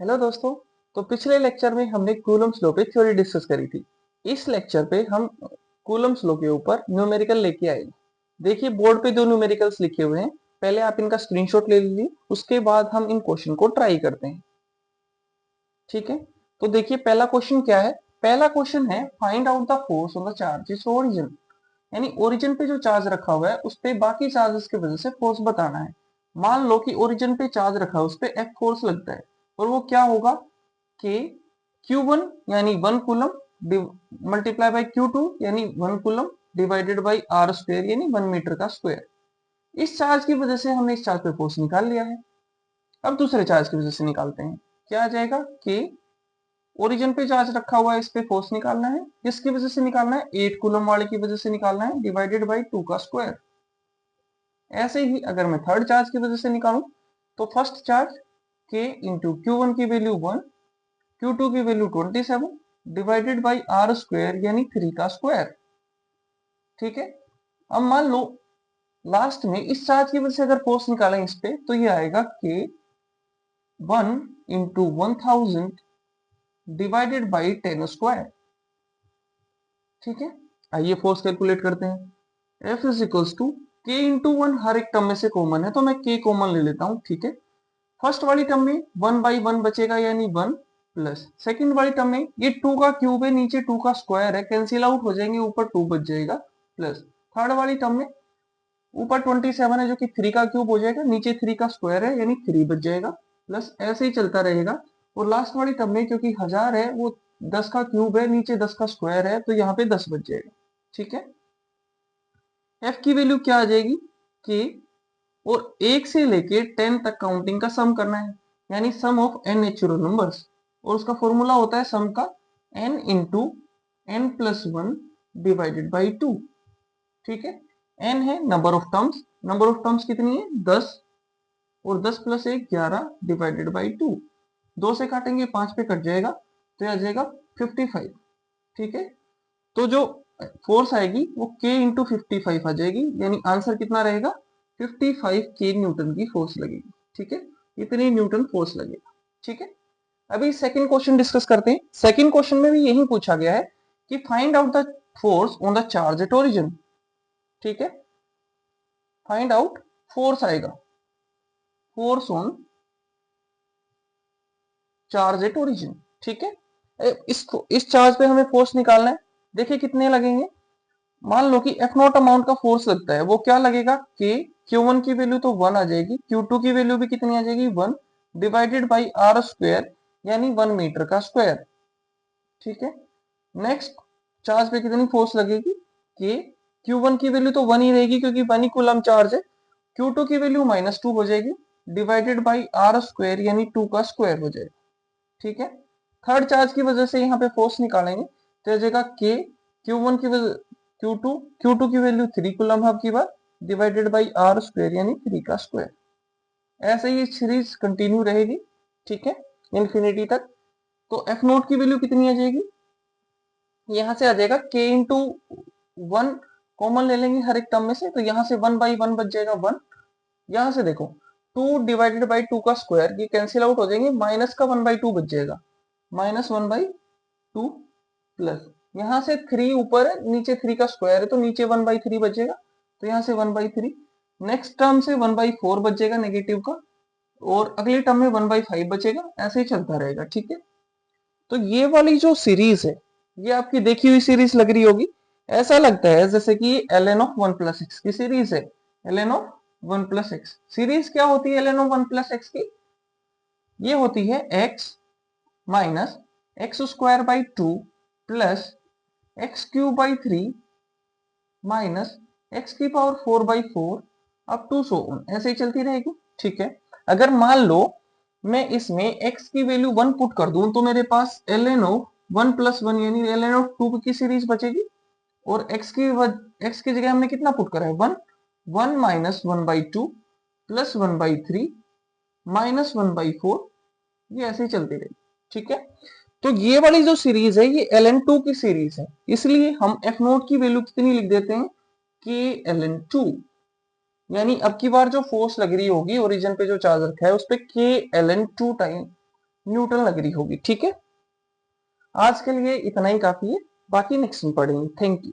Hello दोस्तों। तो पिछले लेक्चर में हमने कूलम्ब्स लॉ पे थ्योरी डिस्कस करी थी। इस लेक्चर पे हम कूलम्ब्स लॉ के ऊपर न्यूमेरिकल लेके आए। देखिए बोर्ड पे दो न्यूमेरिकल्स लिखे हुए हैं। पहले आप इनका स्क्रीनशॉट ले लीजिए, उसके बाद हम इन क्वेश्चन को ट्राई करते हैं। ठीक है, तो देखिए पहला क्वेश्चन क्या है। पहला क्वेश्चन है find out the force on the charges origin. यानी ओरिजिन पे जो चार्ज रखा हुआ है उस पे बाकी चार्जेस की वजह से फोर्स बताना है। मान लो कि ओरिजिन पे चार्ज रखा है, उस पे एफ फोर्स लगता है और वो क्या होगा कि Q1 यानी 1 कूलम मल्टीप्लाई बाय Q2 यानी 1 coulomb divided by R square यानी 1 मीटर का स्क्वायर। इस चार्ज की वजह से हमने इस चार्ज पे फोर्स निकाल लिया है। अब दूसरे चार्ज की वजह से निकालते हैं। क्या आ जाएगा कि ओरिजिन पे चार्ज रखा हुआ है, इस पे फोर्स निकालना है। किसकी वजह से निकालना है? 8 कूलम वाले की वजह से निकालना है, डिवाइडेड बाय 2 का स्क्वायर। ऐसे ही अगर मैं थर्ड चार्ज की वजह से निकालूं तो first charge K into Q1 की वैल्यू 1, Q2 की value 27 divided by R square यानी 3 का स्क्वायर। ठीक है, अब मान लो लास्ट में इस चार्ज की वजह से अगर फोर्स निकालें इस पे तो ये आएगा कि 1 इंटू 1000 डिवाइडेड बाई 10 स्क्वायर। ठीक है, आइए फोर्स कैलकुलेट करते हैं। F इज इक्वल्स टू के इंटू वन, हर एक टर्म में से कॉमन है तो मैं के कॉमन ले लेता हूं। ठीक है, फर्स्ट वाली टर्म में 1 बाई 1 बचेगा यानी 1 प्लस सेकंड वाली टर्म में ये 2 का क्यूब है, नीचे 2 का स्क्वायर है, कैंसिल आउट हो जाएंगे, ऊपर 2 बच जाएगा प्लस थर्ड वाली टर्म में ऊपर 27 है जो कि 3 का क्यूब हो जाएगा, नीचे 3 का स्क्वायर है यानी 3 बच जाएगा प्लस ऐसे ही चलता रहेगा। और लास्ट वाली टर्म में क्योंकि 1000 है वो 10 का क्यूब है, नीचे 10 का स्क्वायर है तो यहाँ पे 10 बच जाएगा। ठीक है, एफ की वैल्यू क्या आ जाएगी कि और 1 से लेके 10 तक काउंटिंग का सम करना है, यानी सम ऑफ n नेचुरल नंबर्स। और उसका फॉर्मूला होता है सम का n into n plus one divided by 2। ठीक है, n है number of terms, number of terms कितनी है 10 और 10 प्लस 1 11 डिवाइडेड बाई 2। 2 से काटेंगे 5 पे कट जाएगा तो आ जाएगा 55। ठीक है, तो जो फोर्स आएगी वो k इंटू 55 आ जाएगी, यानी आंसर कितना रहेगा 55 k न्यूटन की फोर्स लगेगी। ठीक है, इतनी न्यूटन फोर्स लगेगा। ठीक है, अभी सेकंड क्वेश्चन डिस्कस करते हैं। सेकंड क्वेश्चन में भी यही पूछा गया है कि find out the force on the charge at origin. ठीक है, फाइंड आउट फोर्स आएगा, force on charge at origin. ठीक है, इस चार्ज पे हमें फोर्स निकालना है। देखिए कितने लगेंगे। मान लो कि एफ नॉट अमाउंट का फोर्स लगता है, वो क्या लगेगा के Q1 की वैल्यू तो 1 आ जाएगी, Q2 की वैल्यू भी कितनी आ जाएगी 1 डिवाइडेड बाई आर स्क्वायर यानी 1 मीटर का स्क्वायर। ठीक है, नेक्स्ट चार्ज पे कितनी फोर्स लगेगी के Q1 की वैल्यू तो 1 ही रहेगी क्योंकि 1 ही कूलम चार्ज है, Q2 की वैल्यू -2 हो जाएगी डिवाइडेड बाई आर स्क्वायर यानी 2 का स्क्वायर हो जाएगा। ठीक है, थर्ड चार्ज की वजह से यहाँ पे फोर्स निकालेंगे तो आ जाएगा के Q1 की वजह Q2 की वैल्यू 3 कूलम अब की बार डिवाइडेड बाई आर स्क्वायर यानी 3 का स्क्वायर। ऐसे ही सीरीज कंटिन्यू रहेगी। ठीक है, इंफिनिटी तक। तो एफ नोट की वैल्यू कितनी आ जाएगी, यहां से आ जाएगा के इंटू वन, कॉमन ले लेंगे हर एक टर्म में से तो यहाँ से 1 बाई 1 बच जाएगा 1। यहाँ से देखो 2 डिवाइडेड बाई 2 का स्क्वायर, ये कैंसिल आउट हो जाएंगे, माइनस का 1 बाई 2 बच जाएगा, -1 बाई 2 प्लस यहाँ से 3 ऊपर है, नीचे 3 का स्क्वायर है तो नीचे 1 बाई 3 बचेगा तो यहाँ से 1 बाई 3। नेक्स्ट टर्म से 1 बाई 4 बचेगा नेगेटिव का, और अगले टर्म में 1 बाई 5 बचेगा, ऐसे ही चलता रहेगा। ठीक है, तो ये वाली जो सीरीज है ये आपकी देखी हुई सीरीज लग रही होगी। ऐसा लगता है जैसे कि L N of 1 plus x की सीरीज है। L N of 1 plus x series क्या होती है? L N of 1 plus x की ये होती है x minus x square by 2 plus x cube by 3 minus x की power 4 by 4 up to so on, ऐसे ही चलती रहेगी। ठीक है, अगर मान लो मैं इसमें x की वैल्यू 1 पुट कर दूं तो मेरे पास एल एन ऑफ 1 प्लस 1 यानी एल एन ऑफ 2 की सीरीज बचेगी। और x की जगह हमने कितना पुट करा है 1, 1 minus 1 by 2 plus 1 by 3 minus 1 by 4, ये ऐसे ही चलती रहेगी। ठीक है, तो ये वाली जो सीरीज है ये ln2 की सीरीज है, इसलिए हम f नोट की वैल्यू कितनी लिख देते हैं k ln2। यानी अब की बार जो फोर्स लग रही होगी ओरिजिन पे जो चार्ज रखा है उस पे k ln2 टाइम न्यूट्रल लग रही होगी। ठीक है, आज के लिए इतना ही काफी है, बाकी नेक्स्ट में पढ़ेंगे। Thank you.